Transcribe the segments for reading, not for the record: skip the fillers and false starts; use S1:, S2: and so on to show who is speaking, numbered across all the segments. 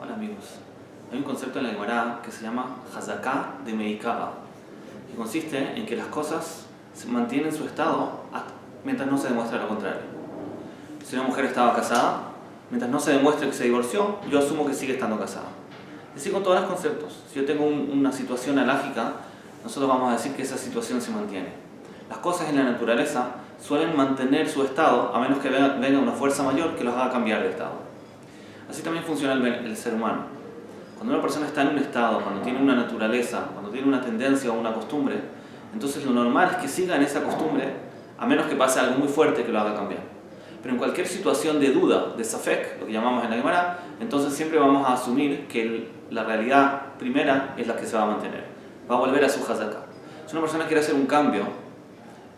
S1: Hola amigos, hay un concepto en la Gemara que se llama Hazaká de Meikaba, que consiste en que las cosas se mantienen su estado mientras no se demuestre lo contrario. Si una mujer estaba casada, mientras no se demuestre que se divorció, yo asumo que sigue estando casada. Y así con todos los conceptos. Si yo tengo una situación alágica, nosotros vamos a decir que esa situación se mantiene. Las cosas en la naturaleza suelen mantener su estado a menos que venga una fuerza mayor que los haga cambiar de estado. Así también funciona el ser humano. Cuando una persona está en un estado, cuando tiene una naturaleza, cuando tiene una tendencia o una costumbre, entonces lo normal es que siga en esa costumbre, a menos que pase algo muy fuerte que lo haga cambiar. Pero en cualquier situación de duda, de safek, lo que llamamos en la Gemara, entonces siempre vamos a asumir que la realidad primera es la que se va a mantener. Va a volver a su hazaká. Si una persona quiere hacer un cambio,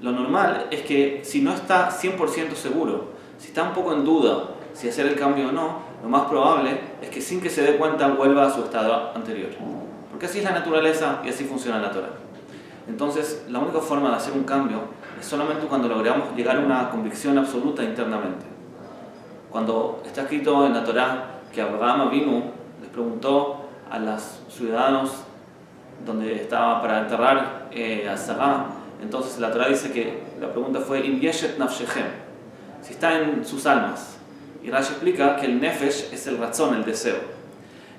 S1: lo normal es que si no está 100% seguro, si está un poco en duda si hacer el cambio o no, lo más probable es que sin que se dé cuenta vuelva a su estado anterior. Porque así es la naturaleza y así funciona la Torah. Entonces, la única forma de hacer un cambio es solamente cuando logramos llegar a una convicción absoluta internamente. Cuando está escrito en la Torah que Abraham Avinu les preguntó a los ciudadanos donde estaba para enterrar a Sarah, entonces la Torah dice que la pregunta fue Im yeshet nafshechem, si está en sus almas. Y Rashi explica que el nefesh es el razón, el deseo.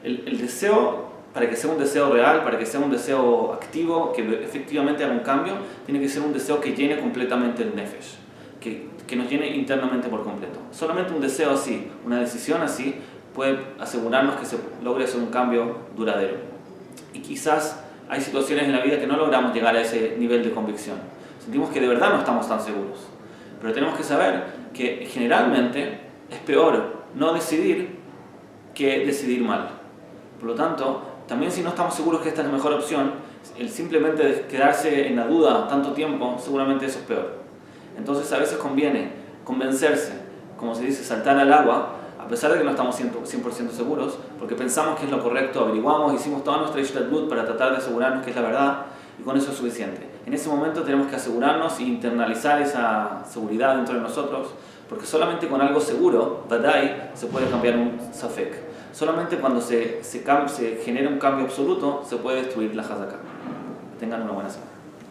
S1: El deseo, para que sea un deseo real, para que sea un deseo activo, que efectivamente haga un cambio, tiene que ser un deseo que llene completamente el nefesh, que nos llene internamente por completo. Solamente un deseo así, una decisión así, puede asegurarnos que se logre hacer un cambio duradero. Y quizás hay situaciones en la vida que no logramos llegar a ese nivel de convicción. Sentimos que de verdad no estamos tan seguros. Pero tenemos que saber que generalmente es peor no decidir que decidir mal. Por lo tanto, también si no estamos seguros que esta es la mejor opción, el simplemente quedarse en la duda tanto tiempo, seguramente eso es peor. Entonces a veces conviene convencerse, como se dice, saltar al agua, a pesar de que no estamos 100% seguros, porque pensamos que es lo correcto, averiguamos, hicimos toda nuestra ishtadlut para tratar de asegurarnos que es la verdad, y con eso es suficiente. En ese momento tenemos que asegurarnos e internalizar esa seguridad dentro de nosotros, porque solamente con algo seguro, vadai, se puede cambiar un safek. Solamente cuando se genera un cambio absoluto, se puede destruir la hazaká. Tengan una buena semana.